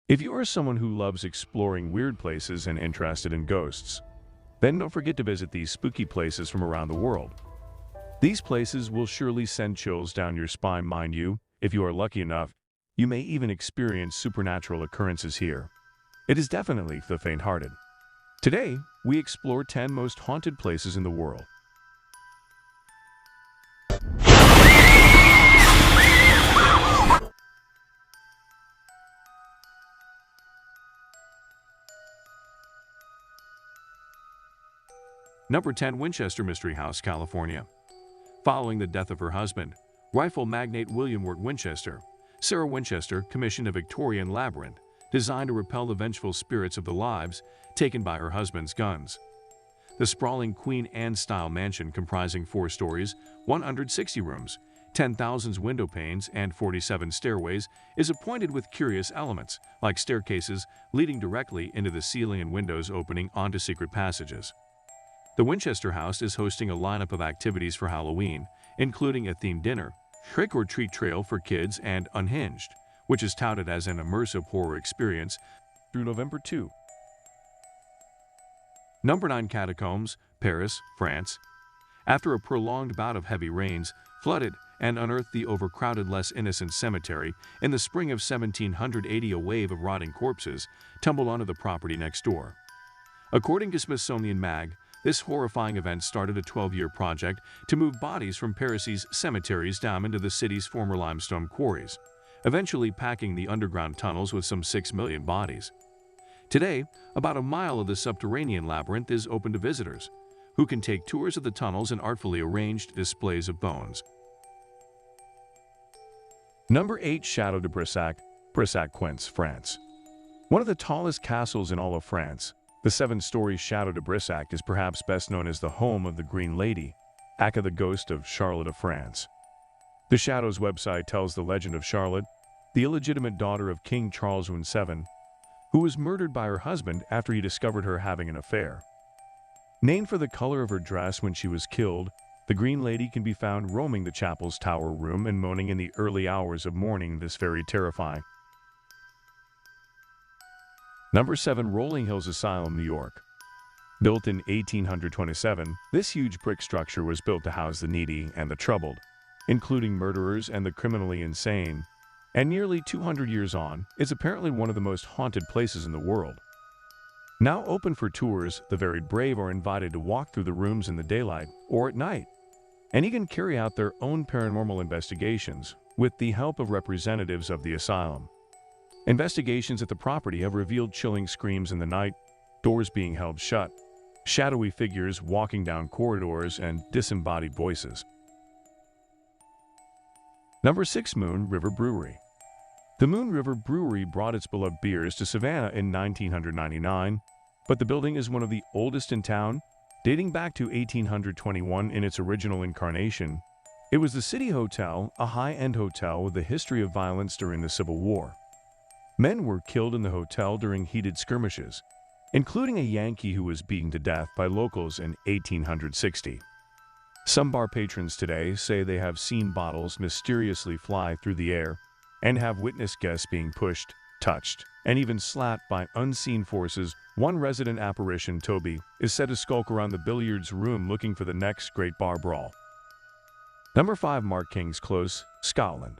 If you are someone who loves exploring weird places and interested in ghosts, then don't forget to visit these spooky places from around the world. These places will surely send chills down your spine, mind you. If you are lucky enough, you may even experience supernatural occurrences here. It is definitely for the faint-hearted. Today, we explore 10 most haunted places in the world. Number 10. Winchester Mystery House, California. Following the death of her husband, rifle magnate William Wirt Winchester, Sarah Winchester commissioned a Victorian labyrinth designed to repel the vengeful spirits of the lives taken by her husband's guns. The sprawling Queen Anne-style mansion, comprising 4 stories, 160 rooms, 10,000 window panes, and 47 stairways, is appointed with curious elements, like staircases leading directly into the ceiling and windows opening onto secret passages. The Winchester House is hosting a lineup of activities for Halloween, including a themed dinner, trick-or-treat trail for kids, and Unhinged, which is touted as an immersive horror experience through November 2. Number 9. Catacombs, Paris, France. After a prolonged bout of heavy rains, flooded and unearthed the overcrowded less innocent cemetery in the spring of 1780, a wave of rotting corpses tumbled onto the property next door. According to Smithsonian Mag, this horrifying event started a 12-year project to move bodies from Paris's cemeteries down into the city's former limestone quarries, eventually packing the underground tunnels with some 6 million bodies. Today, about a mile of the subterranean labyrinth is open to visitors, who can take tours of the tunnels and artfully arranged displays of bones. Number 8. Château de Brissac, Quince, France. One of the tallest castles in all of France, the 7-story Château de Brissac is perhaps best known as the home of the Green Lady, aka the ghost of Charlotte of France. The Château's website tells the legend of Charlotte, the illegitimate daughter of King Charles VII, who was murdered by her husband after he discovered her having an affair. Named for the color of her dress when she was killed, the Green Lady can be found roaming the chapel's tower room and moaning in the early hours of morning. This very terrifying. Number 7. Rolling Hills Asylum, New York. Built in 1827, this huge brick structure was built to house the needy and the troubled, including murderers and the criminally insane, and nearly 200 years on, it's apparently one of the most haunted places in the world. Now open for tours, the very brave are invited to walk through the rooms in the daylight or at night, and even carry out their own paranormal investigations with the help of representatives of the asylum. Investigations at the property have revealed chilling screams in the night, doors being held shut, shadowy figures walking down corridors, and disembodied voices. Number 6. Moon River Brewery. The Moon River Brewery brought its beloved beers to Savannah in 1999, but the building is one of the oldest in town, dating back to 1821 in its original incarnation. It was the City Hotel, a high-end hotel with a history of violence during the Civil War. Men were killed in the hotel during heated skirmishes, including a Yankee who was beaten to death by locals in 1860. Some bar patrons today say they have seen bottles mysteriously fly through the air and have witnessed guests being pushed, touched, and even slapped by unseen forces. One resident apparition, Toby, is said to skulk around the billiards room looking for the next great bar brawl. Number 5. Mark King's Close, Scotland.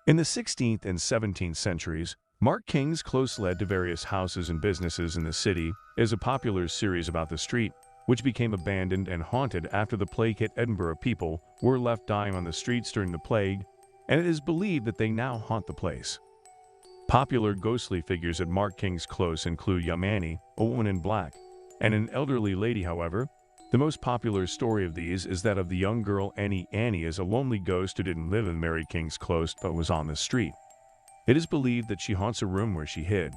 In the 16th and 17th centuries, Mark King's Close led to various houses and businesses in the city as a popular series about the street, which became abandoned and haunted after the plague hit Edinburgh. People were left dying on the streets during the plague, and it is believed that they now haunt the place. Popular ghostly figures at Mark King's Close include young Annie, a woman in black, and an elderly lady. However, the most popular story of these is that of the young girl Annie. Annie is a lonely ghost who didn't live in Mary King's Close but was on the street. It is believed that she haunts a room where she hid.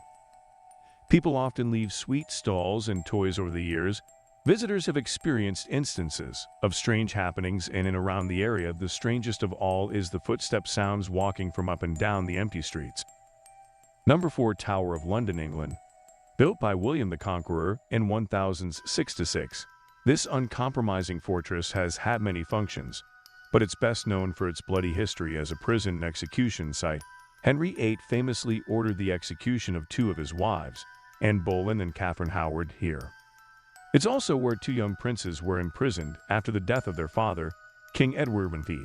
People often leave sweet stalls and toys over the years. Visitors have experienced instances of strange happenings in and around the area. The strangest of all is the footstep sounds walking from up and down the empty streets. Number 4. Tower of London, England. Built by William the Conqueror in 1066, this uncompromising fortress has had many functions, but it's best known for its bloody history as a prison and execution site. Henry VIII famously ordered the execution of two of his wives, Anne Boleyn and Catherine Howard, here. It's also where two young princes were imprisoned after the death of their father, King Edward IV.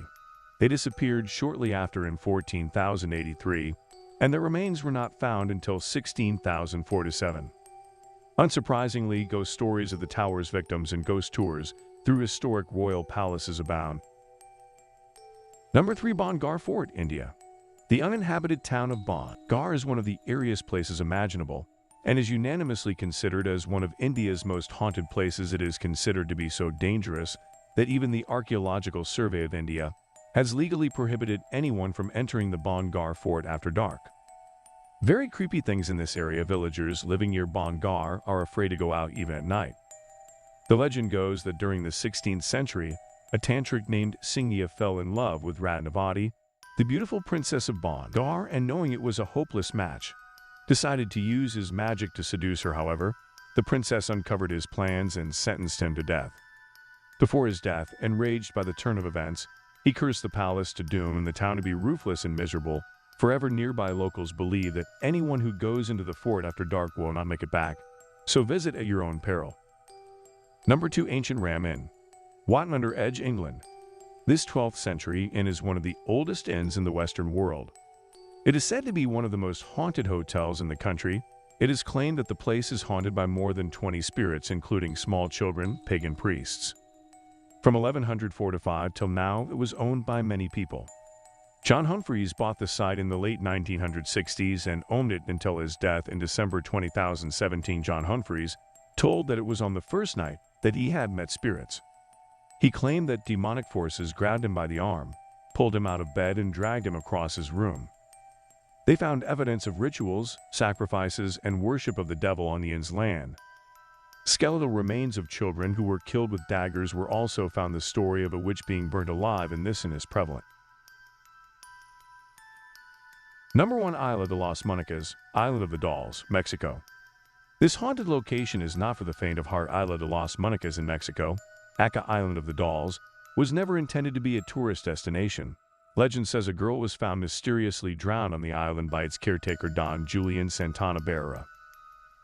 They disappeared shortly after in 14,083, and their remains were not found until 16,047. Unsurprisingly, ghost stories of the tower's victims and ghost tours through historic royal palaces abound. Number 3. Bangar Fort, India. The uninhabited town of Bangar is one of the eeriest places imaginable, and is unanimously considered as one of India's most haunted places. It is considered to be so dangerous that even the Archaeological Survey of India has legally prohibited anyone from entering the Bangar Fort after dark. Very creepy things in this area. Villagers living near Bangar are afraid to go out even at night. The legend goes that during the 16th century, a tantric named Singya fell in love with Ratnavati, the beautiful princess of Bangar, and knowing it was a hopeless match, decided to use his magic to seduce her. However, the princess uncovered his plans and sentenced him to death. Before his death, enraged by the turn of events, he cursed the palace to doom and the town to be ruthless and miserable forever. Nearby locals believe that anyone who goes into the fort after dark will not make it back, so visit at your own peril. Number 2. Ancient Ram Inn, Watt-under-Edge, England. This 12th century inn is one of the oldest inns in the Western world. It is said to be one of the most haunted hotels in the country. It is claimed that the place is haunted by more than 20 spirits, including small children, pagan priests. From 1145 till now, it was owned by many people. John Humphreys bought the site in the late 1960s and owned it until his death in December 2017. John Humphreys told that it was on the first night that he had met spirits. He claimed that demonic forces grabbed him by the arm, pulled him out of bed, and dragged him across his room. They found evidence of rituals, sacrifices, and worship of the devil on the inn's land. Skeletal remains of children who were killed with daggers were also found. The story of a witch being burnt alive in this inn is prevalent. Number 1. Isla de las Muñecas, Island of the Dolls, Mexico. This haunted location is not for the faint of heart. Isla de las Muñecas in Mexico, aka Island of the Dolls, was never intended to be a tourist destination. Legend says a girl was found mysteriously drowned on the island by its caretaker Don Julian Santana Barrera.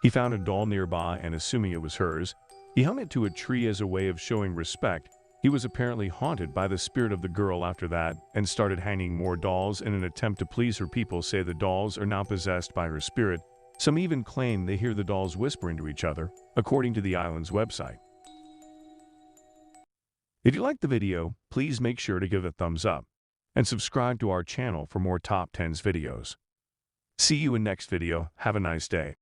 He found a doll nearby and, assuming it was hers, he hung it to a tree as a way of showing respect. He was apparently haunted by the spirit of the girl after that and started hanging more dolls in an attempt to please her. People say the dolls are now possessed by her spirit. Some even claim they hear the dolls whispering to each other, according to the island's website. If you liked the video, please make sure to give it a thumbs up and subscribe to our channel for more Top 10s videos. See you in next video. Have a nice day.